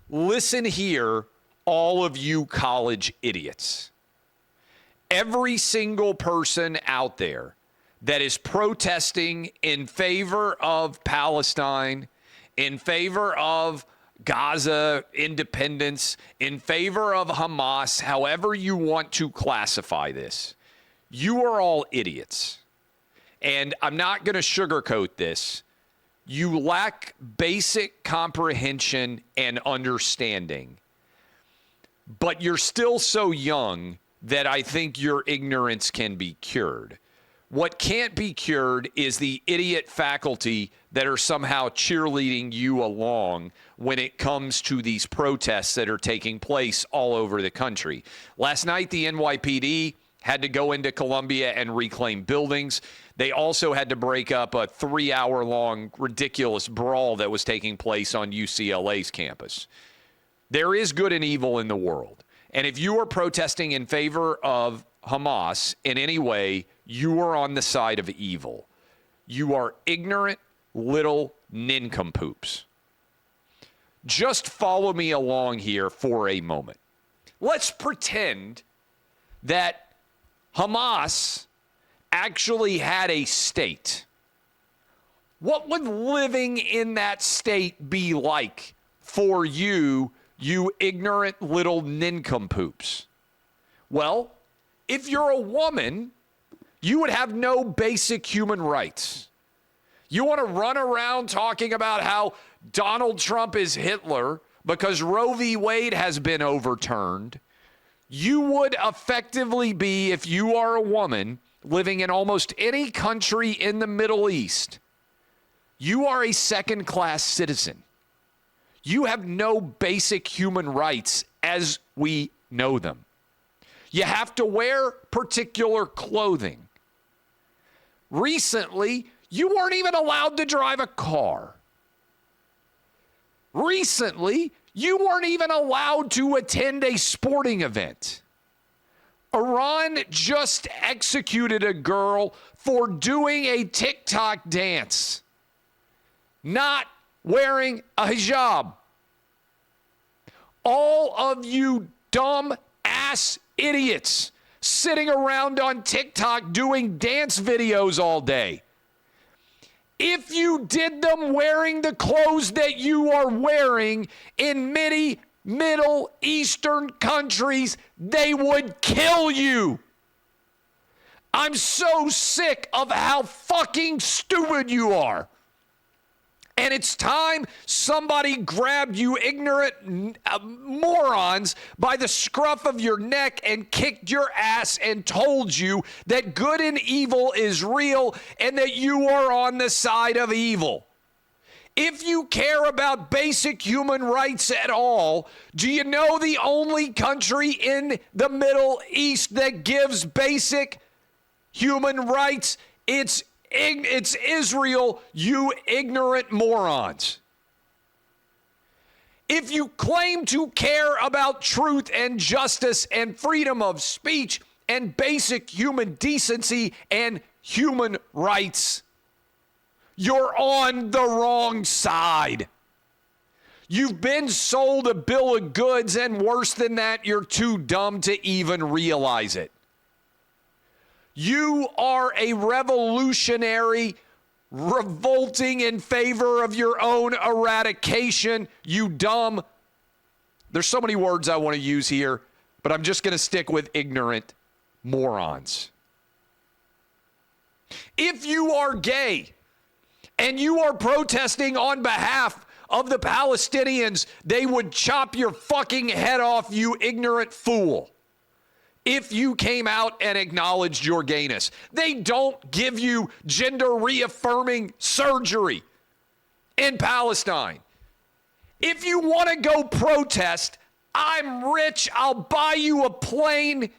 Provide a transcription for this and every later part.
Listen here, all of you college idiots. Every single person out there that is protesting in favor of Palestine, in favor of Gaza independence, in favor of Hamas, however you want to classify this, you are all idiots. And I'm not going to sugarcoat this. You lack basic comprehension and understanding. But you're still so young that I think your ignorance can be cured. What can't be cured is the idiot faculty that are somehow cheerleading you along when it comes to these protests that are taking place all over the country. Last night, the NYPD had to go into Columbia and reclaim buildings. They also had to break up a 3-hour-long ridiculous brawl that was taking place on UCLA's campus. There is good and evil in the world. And if you are protesting in favor of Hamas in any way, you are on the side of evil. You are ignorant little nincompoops. Just follow me along here for a moment. Let's pretend that Hamas actually had a state. What would living in that state be like for you, you ignorant little nincompoops? Well, if you're a woman, you would have no basic human rights. You want to run around talking about how Donald Trump is Hitler because Roe v. Wade has been overturned. You would effectively be, if you are a woman living in almost any country in the Middle East, you are a second-class citizen. You have no basic human rights as we know them. You have to wear particular clothing. Recently, you weren't even allowed to drive a car. Recently, you weren't even allowed to attend a sporting event. Iran just executed a girl for doing a TikTok dance, not wearing a hijab. All of you dumb ass idiots sitting around on TikTok doing dance videos all day. If you did them wearing the clothes that you are wearing in Middle Eastern countries, they would kill you. I'm so sick of how fucking stupid you are. And it's time somebody grabbed you ignorant morons by the scruff of your neck and kicked your ass and told you that good and evil is real and that you are on the side of evil. If you care about basic human rights at all, do you know the only country in the Middle East that gives basic human rights? It's Israel, you ignorant morons. If you claim to care about truth and justice and freedom of speech and basic human decency and human rights, you're on the wrong side. You've been sold a bill of goods, and worse than that, you're too dumb to even realize it. You are a revolutionary revolting in favor of your own eradication, you dumb. There's so many words I want to use here, but I'm just going to stick with ignorant morons. If you are gay and you are protesting on behalf of the Palestinians, they would chop your fucking head off, you ignorant fool. If you came out and acknowledged your gayness. They don't give you gender reaffirming surgery in Palestine. If you want to go protest, I'm rich, I'll buy you a plane.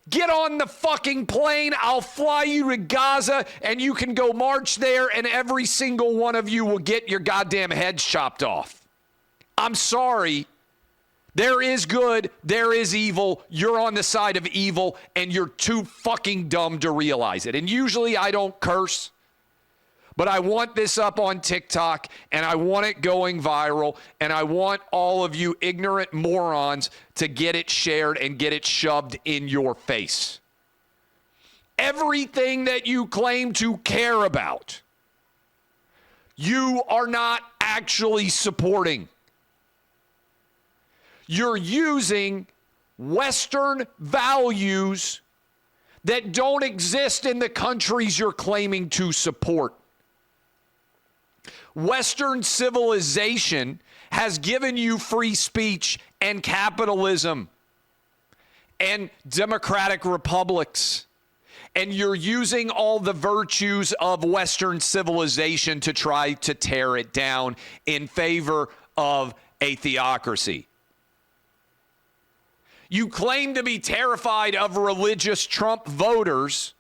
Get on the fucking plane, I'll fly you to Gaza and you can go march there and every single one of you will get your goddamn heads chopped off. I'm sorry. There is good, there is evil, you're on the side of evil, and you're too fucking dumb to realize it. And usually I don't curse, But I want this up on TikTok, and I want it going viral, and I want all of you ignorant morons to get it shared and get it shoved in your face. Everything that you claim to care about, you are not actually supporting. You're using Western values that don't exist in the countries you're claiming to support. Western civilization has given you free speech and capitalism and democratic republics. And you're using all the virtues of Western civilization to try to tear it down in favor of a theocracy. You claim to be terrified of religious Trump voters,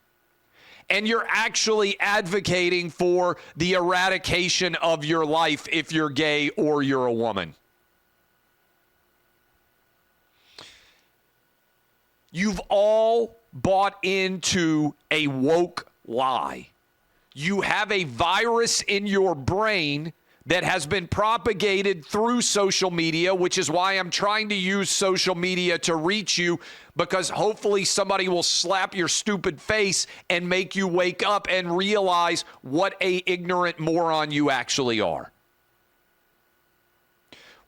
and you're actually advocating for the eradication of your life if you're gay or you're a woman. You've all bought into a woke lie. You have a virus in your brain that has been propagated through social media, which is why I'm trying to use social media to reach you, because hopefully somebody will slap your stupid face and make you wake up and realize what a ignorant moron you actually are.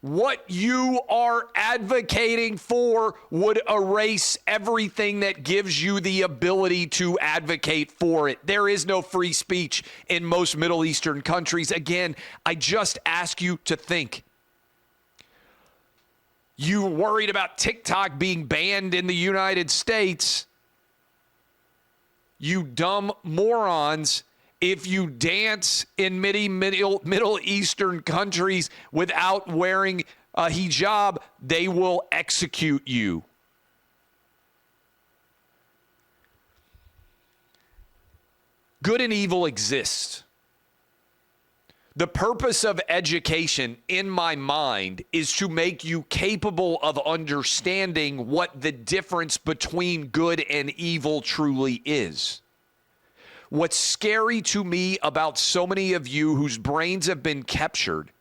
What you are advocating for would erase everything that gives you the ability to advocate for it. There is no free speech in most Middle Eastern countries. Again, I just ask you to think. You worried about TikTok being banned in the United States? You dumb morons. If you dance in Middle Eastern countries without wearing a hijab, they will execute you. Good and evil exist. The purpose of education, in my mind, is to make you capable of understanding what the difference between good and evil truly is. What's scary to me about so many of you whose brains have been captured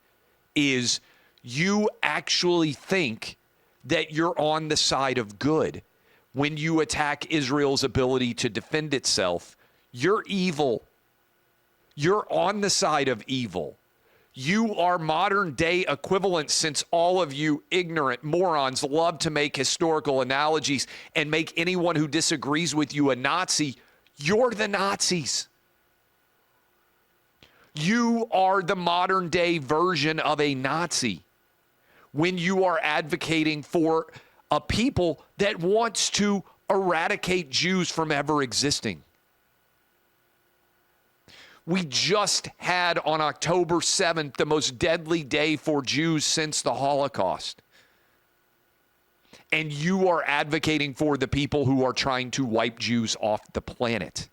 is you actually think that you're on the side of good. When you attack Israel's ability to defend itself, you're evil. You're on the side of evil. You are modern day equivalents, since all of you ignorant morons love to make historical analogies and make anyone who disagrees with you a Nazi. You're the Nazis. You are the modern day version of a Nazi when you are advocating for a people that wants to eradicate Jews from ever existing. We just had on October 7th the most deadly day for Jews since the Holocaust. And you are advocating for the people who are trying to wipe Jews off the planet.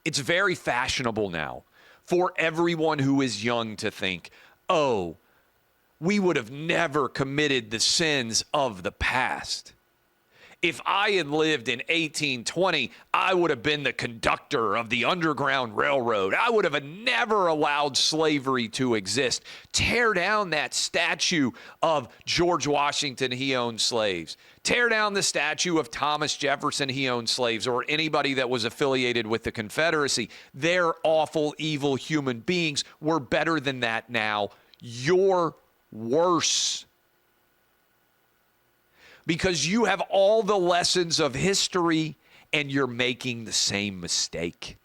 It's very fashionable now for everyone who is young to think, oh, we would have never committed the sins of the past. If I had lived in 1820, I would have been the conductor of the Underground Railroad. I would have never allowed slavery to exist. Tear down that statue of George Washington, he owned slaves. Tear down the statue of Thomas Jefferson, he owned slaves, or anybody that was affiliated with the Confederacy. They're awful, evil human beings. We're better than that now. You're worse. Because you have all the lessons of history and you're making the same mistake.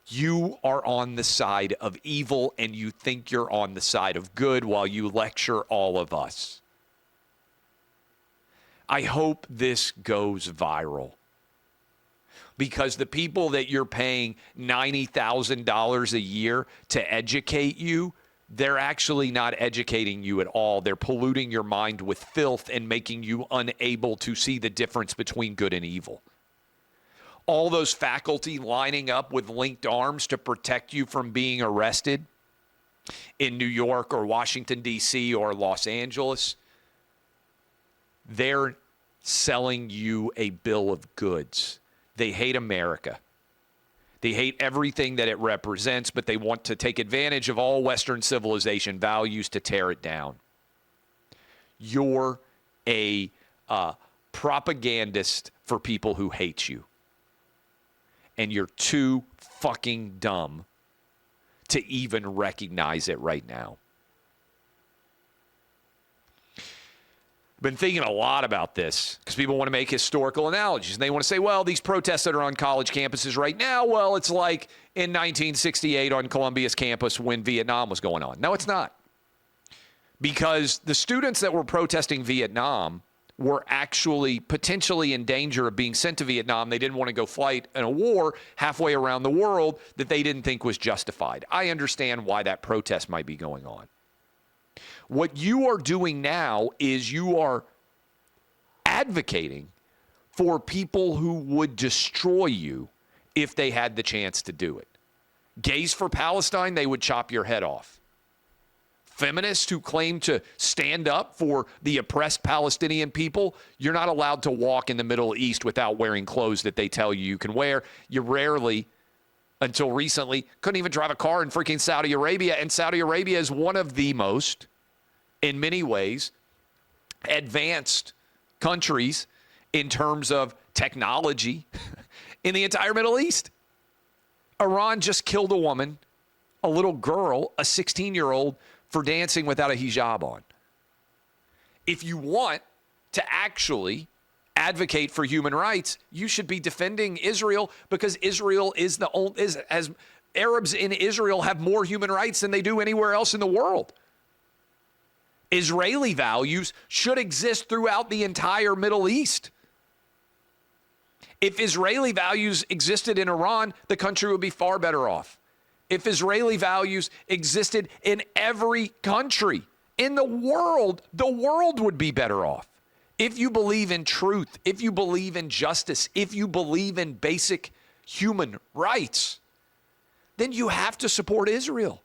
You are on the side of evil and you think you're on the side of good while you lecture all of us. I hope this goes viral, because the people that you're paying $90,000 a year to educate you, they're actually not educating you at all. They're polluting your mind with filth and making you unable to see the difference between good and evil. All those faculty lining up with linked arms to protect you from being arrested in New York or Washington, D.C. or Los Angeles, they're selling you a bill of goods. They hate America. They hate everything that it represents, but they want to take advantage of all Western civilization values to tear it down. You're a propagandist for people who hate you. And you're too fucking dumb to even recognize it right now. Been thinking a lot about this because people want to make historical analogies. And they want to say, well, these protests that are on college campuses right now, well, it's like in 1968 on Columbia's campus when Vietnam was going on. No, it's not. Because the students that were protesting Vietnam were actually potentially in danger of being sent to Vietnam. They didn't want to go fight in a war halfway around the world that they didn't think was justified. I understand why that protest might be going on. What you are doing now is you are advocating for people who would destroy you if they had the chance to do it. Gays for Palestine, they would chop your head off. Feminists who claim to stand up for the oppressed Palestinian people, you're not allowed to walk in the Middle East without wearing clothes that they tell you can wear. You rarely, until recently, couldn't even drive a car in freaking Saudi Arabia. And Saudi Arabia is one of the most, in many ways, advanced countries in terms of technology in the entire Middle East. Iran just killed a woman, a little girl, a 16-year-old, for dancing without a hijab on. If you want to actually advocate for human rights, you should be defending Israel because Israel is the only, as Arabs in Israel have more human rights than they do anywhere else in the world. Israeli values should exist throughout the entire Middle East. If Israeli values existed in Iran, the country would be far better off. If Israeli values existed in every country in the world would be better off. If you believe in truth, if you believe in justice, if you believe in basic human rights, then you have to support Israel.